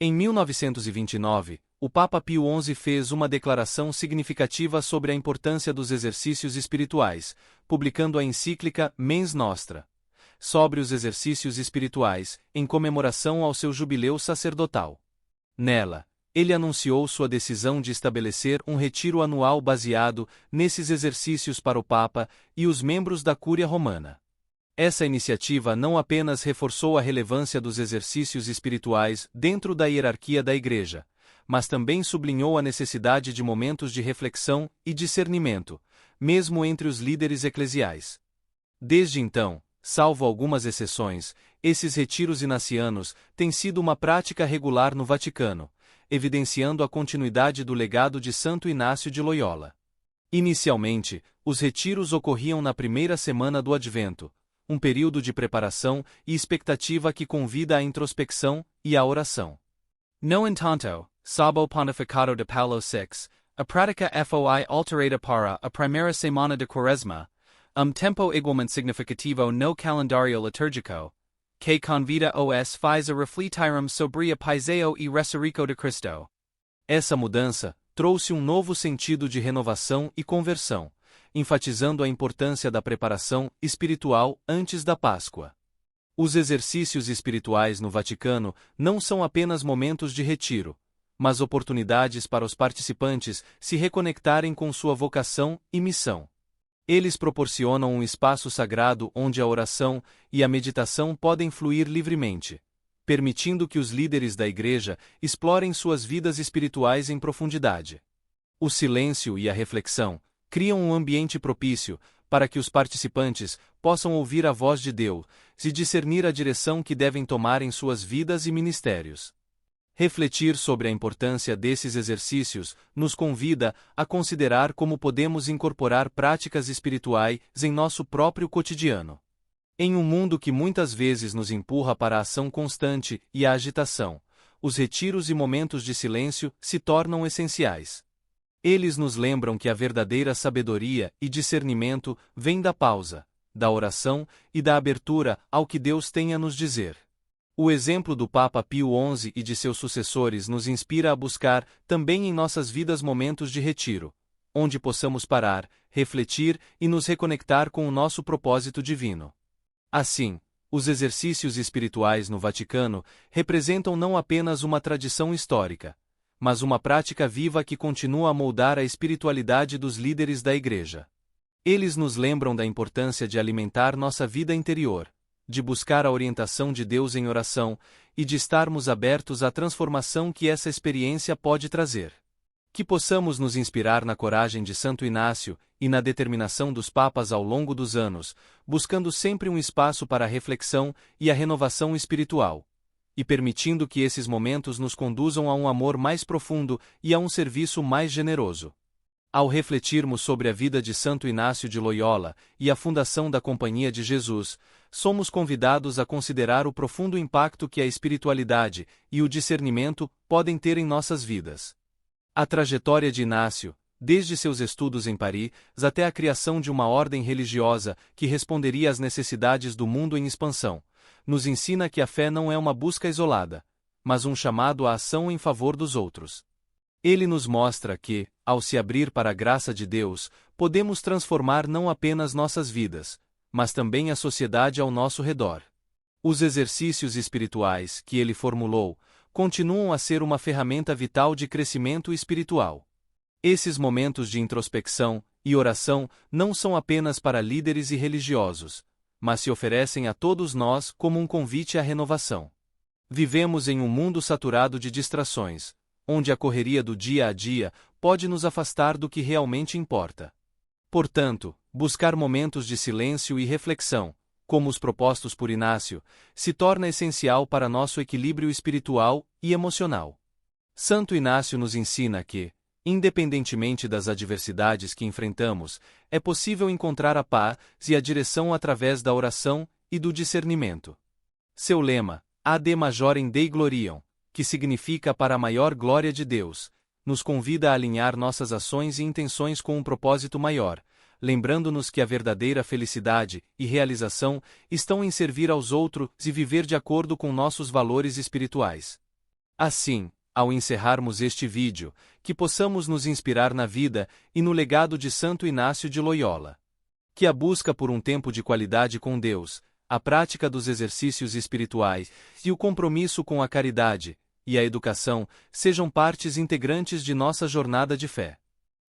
Em 1929, o Papa Pio XI fez uma declaração significativa sobre a importância dos exercícios espirituais, publicando a encíclica Mens Nostra, sobre os exercícios espirituais, em comemoração ao seu jubileu sacerdotal. Nela, ele anunciou sua decisão de estabelecer um retiro anual baseado nesses exercícios para o Papa e os membros da Cúria Romana. Essa iniciativa não apenas reforçou a relevância dos exercícios espirituais dentro da hierarquia da Igreja, mas também sublinhou a necessidade de momentos de reflexão e discernimento, mesmo entre os líderes eclesiais. Desde então, salvo algumas exceções, esses retiros inacianos têm sido uma prática regular no Vaticano, evidenciando a continuidade do legado de Santo Inácio de Loyola. Inicialmente, os retiros ocorriam na primeira semana do Advento, um período de preparação e expectativa que convida à introspecção e à oração. No entanto, sob o pontificado de Paulo VI, a prática foi alterada para a primeira semana de Quaresma, tempo igualmente significativo no calendário litúrgico, que convida os fiéis a refletirem sobre a paiseo e ressurreição de Cristo. Essa mudança trouxe um novo sentido de renovação e conversão, enfatizando a importância da preparação espiritual antes da Páscoa. Os exercícios espirituais no Vaticano não são apenas momentos de retiro, mas oportunidades para os participantes se reconectarem com sua vocação e missão. Eles proporcionam um espaço sagrado onde a oração e a meditação podem fluir livremente, permitindo que os líderes da Igreja explorem suas vidas espirituais em profundidade. O silêncio e a reflexão criam um ambiente propício para que os participantes possam ouvir a voz de Deus e discernir a direção que devem tomar em suas vidas e ministérios. Refletir sobre a importância desses exercícios nos convida a considerar como podemos incorporar práticas espirituais em nosso próprio cotidiano. Em um mundo que muitas vezes nos empurra para a ação constante e a agitação, os retiros e momentos de silêncio se tornam essenciais. Eles nos lembram que a verdadeira sabedoria e discernimento vem da pausa, da oração e da abertura ao que Deus tem a nos dizer. O exemplo do Papa Pio XI e de seus sucessores nos inspira a buscar, também em nossas vidas, momentos de retiro, onde possamos parar, refletir e nos reconectar com o nosso propósito divino. Assim, os exercícios espirituais no Vaticano representam não apenas uma tradição histórica, mas uma prática viva que continua a moldar a espiritualidade dos líderes da Igreja. Eles nos lembram da importância de alimentar nossa vida interior, de buscar a orientação de Deus em oração e de estarmos abertos à transformação que essa experiência pode trazer. Que possamos nos inspirar na coragem de Santo Inácio e na determinação dos papas ao longo dos anos, buscando sempre um espaço para a reflexão e a renovação espiritual, e permitindo que esses momentos nos conduzam a um amor mais profundo e a um serviço mais generoso. Ao refletirmos sobre a vida de Santo Inácio de Loyola e a fundação da Companhia de Jesus, somos convidados a considerar o profundo impacto que a espiritualidade e o discernimento podem ter em nossas vidas. A trajetória de Inácio, desde seus estudos em Paris até a criação de uma ordem religiosa que responderia às necessidades do mundo em expansão, nos ensina que a fé não é uma busca isolada, mas um chamado à ação em favor dos outros. Ele nos mostra que, ao se abrir para a graça de Deus, podemos transformar não apenas nossas vidas, mas também a sociedade ao nosso redor. Os exercícios espirituais que ele formulou continuam a ser uma ferramenta vital de crescimento espiritual. Esses momentos de introspecção e oração não são apenas para líderes e religiosos, mas se oferecem a todos nós como um convite à renovação. Vivemos em um mundo saturado de distrações, onde a correria do dia a dia pode nos afastar do que realmente importa. Portanto, buscar momentos de silêncio e reflexão, como os propostos por Inácio, se torna essencial para nosso equilíbrio espiritual e emocional. Santo Inácio nos ensina que, independentemente das adversidades que enfrentamos, é possível encontrar a paz e a direção através da oração e do discernimento. Seu lema, Ad Majorem Dei Gloriam, que significa para a maior glória de Deus, nos convida a alinhar nossas ações e intenções com um propósito maior, lembrando-nos que a verdadeira felicidade e realização estão em servir aos outros e viver de acordo com nossos valores espirituais. Assim, ao encerrarmos este vídeo, que possamos nos inspirar na vida e no legado de Santo Inácio de Loyola. Que a busca por um tempo de qualidade com Deus, a prática dos exercícios espirituais e o compromisso com a caridade e a educação sejam partes integrantes de nossa jornada de fé.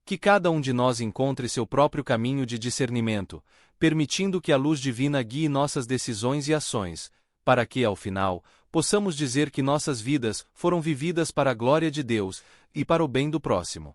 Que cada um de nós encontre seu próprio caminho de discernimento, permitindo que a luz divina guie nossas decisões e ações, para que, ao final, possamos dizer que nossas vidas foram vividas para a glória de Deus e para o bem do próximo.